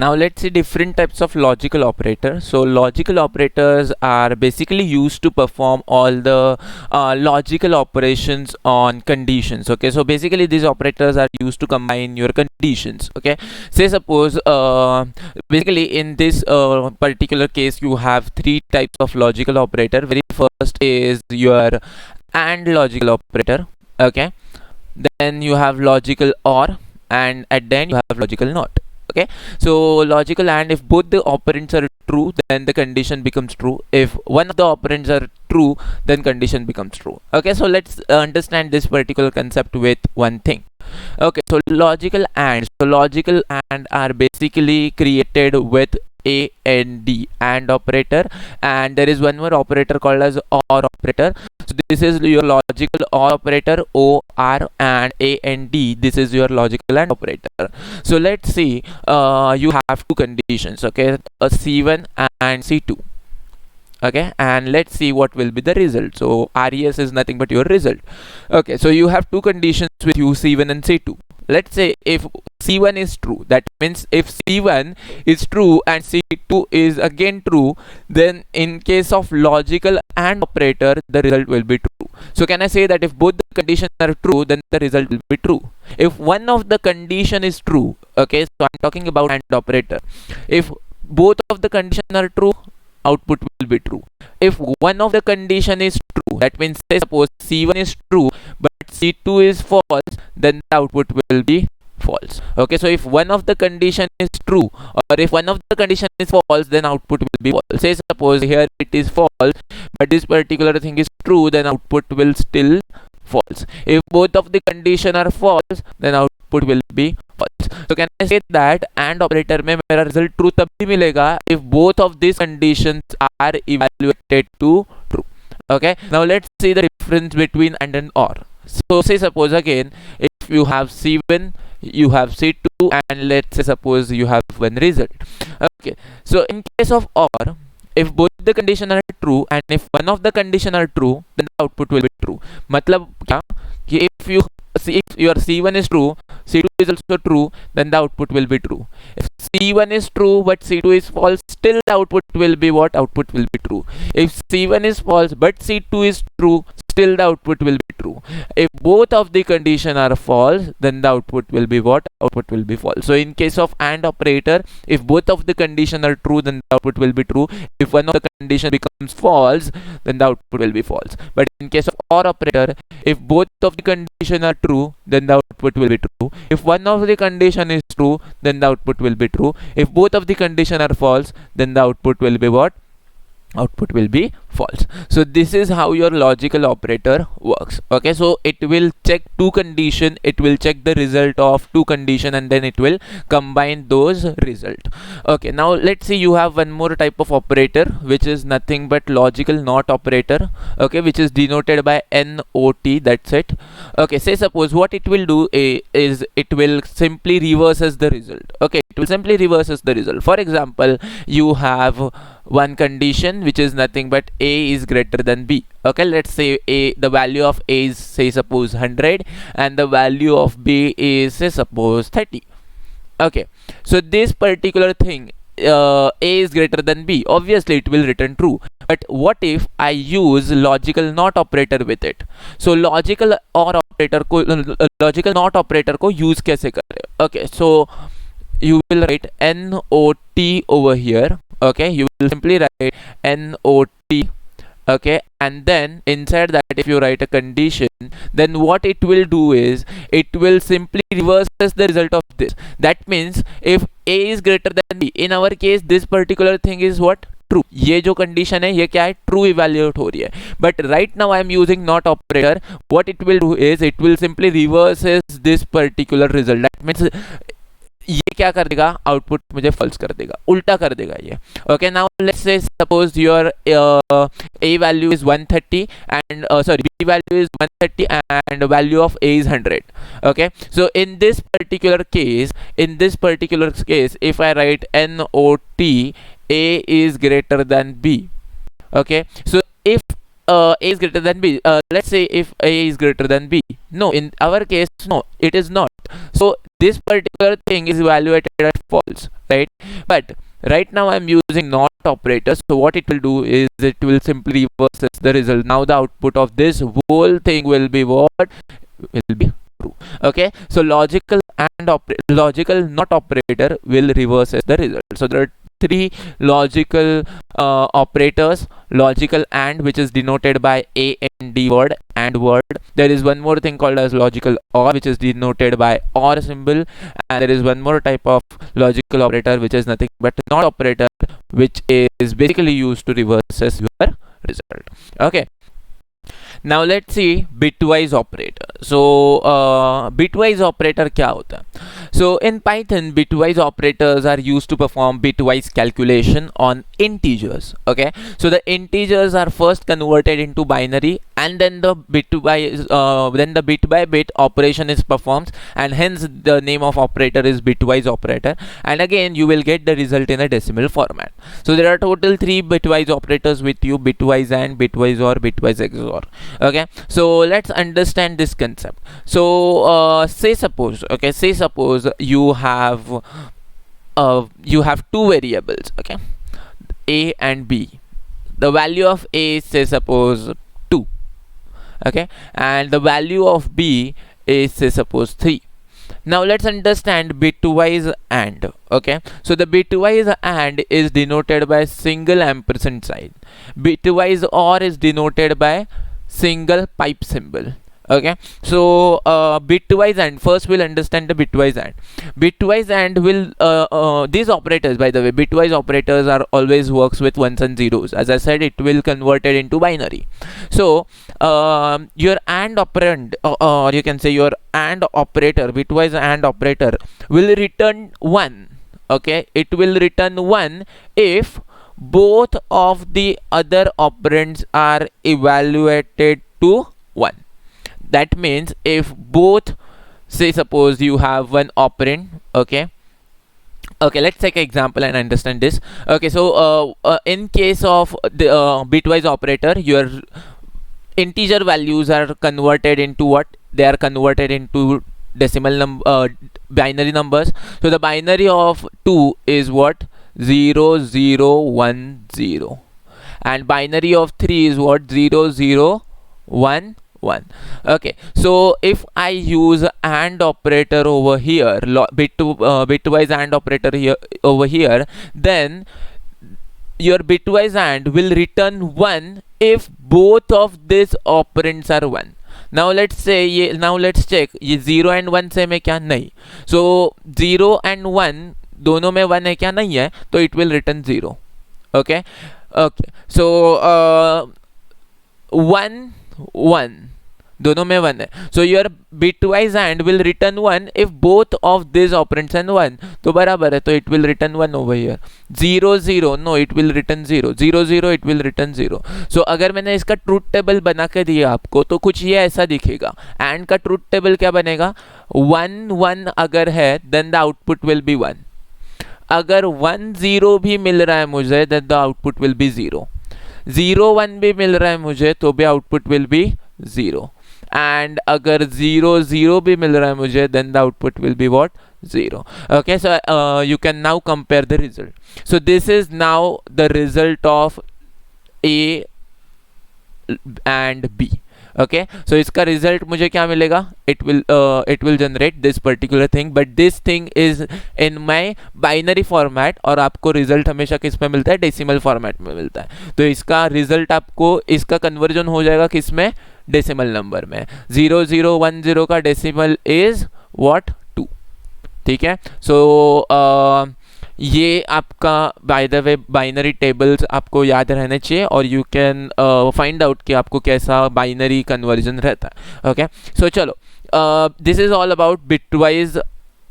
now let's see different types of logical operators. So logical operators are basically used to perform all the logical operations on conditions. Okay, so basically these operators are used to combine your conditions. Okay, say suppose basically in this particular case you have three types of logical operator. Very first is your AND logical operator. Okay, then you have logical OR, and at the end you have logical NOT. Okay, so logical AND, if both the operands are true, then the condition becomes true. If one of the operands are true, then condition becomes true. Okay, so let's understand this particular concept with one thing. Okay, so logical AND are basically created with A and D, AND operator, and there is one more operator called as OR operator. So this is your logical OR operator, OR, and A and D. This is your logical AND operator. So let's see, you have two conditions. Okay, a C1 and C2. Okay, and let's see what will be the result. So RES is nothing but your result. Okay, so you have two conditions with you, C1 and C2. Let's say if C1 is true, that means if C1 is true and C2 is again true, then in case of logical AND operator, the result will be true. So can I say that if both the conditions are true, then the result will be true? If one of the condition is true, okay, so I'm talking about AND operator. If both of the conditions are true, output will be true. If one of the condition is true, that means say suppose C1 is true but C2 is false, then the output will be false. Okay, so if one of the condition is true or if one of the condition is false, then output will be false. Say suppose here it is false but this particular thing is true, then output will still false. If both of the condition are false, then output will be false. So can I say that AND operator में मेरा result true तभी मिलेगा if both of these conditions are evaluated to true. Okay, now let's see the difference between AND and OR. So say suppose again, if you have C1, you have C2, and let's say suppose you have one result. Okay, so in case of OR, if both the condition are true and if one of the condition are true, then the output will be true. मतलब क्या कि if your C1 is true, C2 is also true, then the output will be true. If C1 is true but C2 is false, still the output will be what? Output will be true. If C1 is false but C2 is true, still the output will be true. If both of the condition are false, then the output will be what? Output will be false. So in case of AND operator, if both of the condition are true, then the output will be true. If one of the condition becomes false, then the output will be false. But in case of OR operator, if both of the condition are true, then the output will be true. If one of the condition is true, then the output will be true. If both of the condition are false, then the output will be what? Output will be false. So this is how your logical operator works. Okay, so it will check two condition, it will check the result of two condition, and then it will combine those result. Okay, now let's see, you have one more type of operator which is nothing but logical NOT operator. Okay, which is denoted by NOT. That's it. Okay, say suppose what it will do is it will simply reverses the result. Okay, it will simply reverses the result. For example, you have one condition which is nothing but A is greater than B. Okay, let's say the value of A is say suppose 100 and the value of B is say suppose 30. Okay, so this particular thing, A is greater than B, obviously it will return true. But what if I use logical NOT operator with it? So logical OR operator को logical NOT operator को use कैसे करें? Okay, so you will write NOT over here. Okay, you will simply write NOT. Okay, and then inside that if you write a condition, then what it will do is it will simply reverses the result of this. That means if A is greater than B, in our case this particular thing is what? True. ये जो condition है ये क्या है? True evaluate हो रही है. But right now I am using NOT operator. What it will do is it will simply reverses this particular result. That means ये क्या कर देगा? आउटपुट मुझे फॉल्स कर देगा, उल्टा कर देगा ये. Okay, now let's say suppose your A value is 130 and sorry, B value is 130 and value of A is 100. Okay, so in this particular case, if I write NOT, A is greater than B. Okay, so if A is greater than B, let's say if A is greater than B, no, in our case no, it is not. So this particular thing is evaluated as false, right? But right now I'm using not operator, so what it will do is it will simply reverse the result. Now the output of this whole thing will be what? Will be true. Okay, so logical not operator will reverse the result. So there are three logical operators: logical and, which is denoted by a and d word and word. There is one more thing called as logical or, which is denoted by or symbol, and there is one more type of logical operator which is nothing but not operator, which is basically used to reverse your result. Okay, now let's see bitwise operator. So bitwise operator क्या होता है? So in Python, bitwise operators are used to perform bitwise calculation on integers. Okay, so the integers are first converted into binary, and then the bit by bit operation is performed, and hence the name of operator is bitwise operator. And again, you will get the result in a decimal format. So there are total 3 bitwise operators with you: bitwise and, bitwise or, bitwise XOR. Okay, so let's understand this concept. So say suppose you have two variables, okay, a and b. The value of a is, say suppose, 2, okay, and the value of b is, say suppose, 3. Now let's understand bitwise AND. Okay, so the bitwise AND is denoted by single ampersand sign. Bitwise OR is denoted by single pipe symbol. Okay, so bitwise AND, first we'll understand the bitwise AND. Bitwise AND will these operators, by the way, bitwise operators are always works with ones and zeros. As I said, it will convert it into binary. So your AND operand, or you can say your AND operator, bitwise AND operator, will return 1. Okay, it will return 1 if both of the other operands are evaluated to 1. That means if both, say suppose you have one operand, okay, let's take an example and understand this. Okay, so in case of the bitwise operator, your integer values are converted into what? They are converted into binary numbers. So the binary of 2 is what? 0 0 1 0, and binary of 3 is what? 0 0 1 1. Okay, so if I use AND operator over here, bitwise AND operator here over here, then your bitwise AND will return 1 if both of these operands are 1. Now let's say now let's check ये 0 and 1 से में क्या? नहीं. So 0 and 1 दोनों में 1 है क्या? नहीं है, तो it will return 0. Okay, so 1 1 दोनों में 1 है. So your bitwise AND will return 1 if both of these operands are 1. तो बराबर है, तो it will return 1 over here. 0 0, no, it will return 0. 0 0, it will return 0. So अगर मैंने इसका ट्रूथ टेबल बना के दिया आपको, तो कुछ ये ऐसा दिखेगा. AND का ट्रूथ टेबल क्या बनेगा? 1 1 अगर है, then the output will be 1. अगर 1 0 भी मिल रहा है मुझे, then the output will be 0. 0 1 भी मिल रहा है मुझे, तो भी output will be 0. And अगर 0 0 भी मिल रहा है मुझे, then the output will be what? 0. Okay, so you can now compare the result. So this is now the result of A and B. Okay, so इसका result मुझे क्या मिलेगा? It will generate this particular thing, but this thing is in my binary format, और आपको result हमेशा किस में मिलता है? Decimal format में मिलता है. तो इसका result आपको, इसका conversion हो जाएगा किस में? Decimal number में. 0 0 1 0 का decimal is what? 2. ठीक है, so ये आपका by the way binary tables आपको याद रहने चाहिए, और यू कैन फाइंड आउट कि आपको कैसा बाइनरी कन्वर्जन रहता है. ओके, सो चलो, this is all about bitwise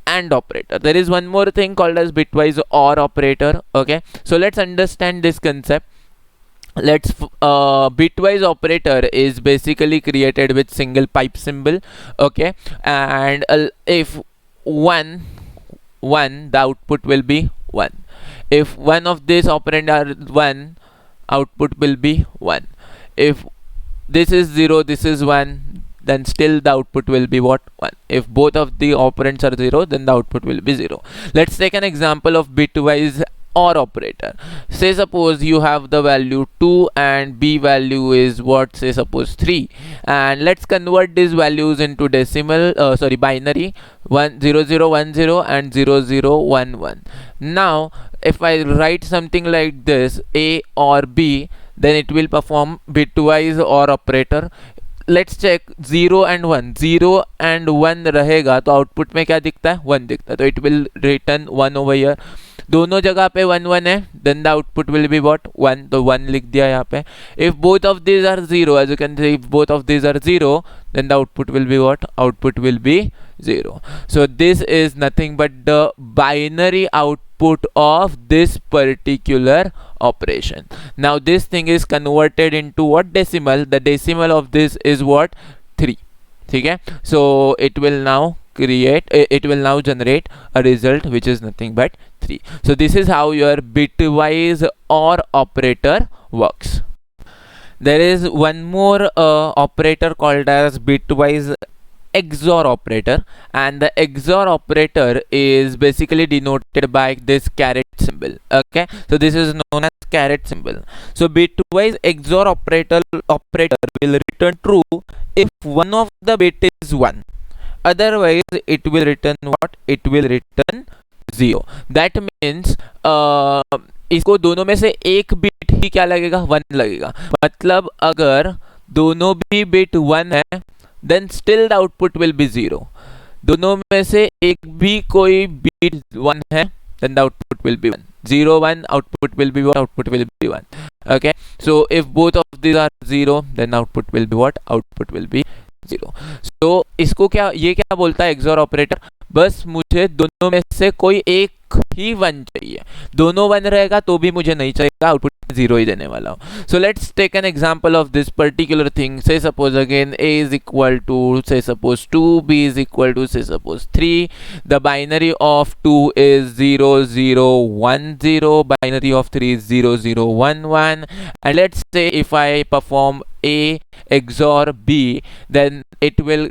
AND operator. There is one more thing called as bitwise OR operator. Okay, so let's understand this concept. Bitwise operator is basically created with single pipe symbol. Okay, and if 1 1, the output will be 1. If one of these operand are 1, output will be 1. If this is 0, this is 1, then still the output will be what? 1. If both of the operands are 0, then the output will be 0. Let's take an example of bitwise OR operator. Say suppose you have the value 2 and b value is what? Say suppose 3, and let's convert these values into decimal, binary, 0010 and 0011. Now if I write something like this, a or b, then it will perform bitwise OR operator. Let's check 0 and 1, 0 and 1 रहेगा तो output में क्या दिखता है? 1 दिखता है, तो it will return 1 over here. दोनों जगह पे 1 1 है, then the output will be what? 1. तो 1 लिख दिया यहाँ पे. If both of these are 0, as you can see, if both of these are 0, then the output will be what? Output will be 0. So this is nothing but the binary output of this particular operation. Now this thing is converted into what? Decimal. The decimal of this is what? 3. Okay, so it will now generate a result which is nothing but 3. So this is how your bitwise OR operator works. There is one more operator called as bitwise XOR operator, and the XOR operator is basically denoted by this caret symbol. Okay, so this is known as caret symbol. So bitwise XOR operator will return true if one of the bit is 1. Otherwise it will return what? It will return 0. That means इसको दोनों में से एक bit ही क्या लगेगा? 1 लगेगा. मतलब अगर दोनों भी बिट 1 है, then still the output will be 0. दोनों में से एक भी कोई बिट 1 है, then the output will be 1. 0 1 output will be what? Output will be 1. Okay, so if both of these are 0, then output will be what? Output will be 0. So इसको क्या, ये क्या बोलता है XOR ऑपरेटर? बस मुझे दोनों में से कोई एक ही 1 चाहिए. दोनों 1 रहेगा तो भी मुझे नहीं चाहिए, आउटपुट 0 ही देने वाला हूँ. So let's take an example of this particular thing. Say suppose again a is equal to say suppose 2, b is equal to say suppose 3. The binary of 2 is 0 0 1 0, binary of 3 is 0 0 1 1, and let's say if I perform a XOR b, then it will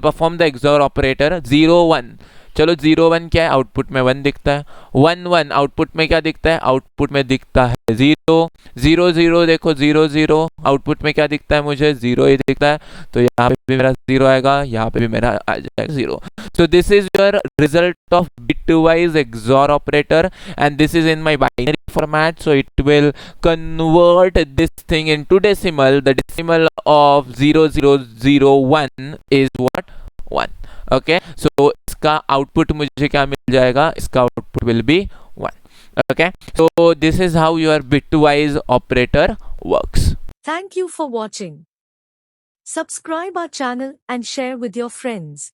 perform the XOR operator 0 1. चलो 0 1 क्या है? Output में 1 दिखता है. 1 1 output में क्या दिखता है? आउटपुट में दिखता है 0 0 0. देखो 0 0 आउटपुट में क्या दिखता है? मुझे 0 ही दिखता है, तो यहाँ पे भी मेरा 0 आएगा, यहाँ पे भी मेरा आ जाएगा 0. So this is your result of bitwise XOR operator, and this is in my binary format, so it will convert this thing into decimal. The decimal of 0001 is what? 1. Okay, so इसका output मुझे क्या मिल जाएगा? इसका output will be 1. Okay, so this is how your bitwise operator works. Thank you for watching. Subscribe our channel and share with your friends.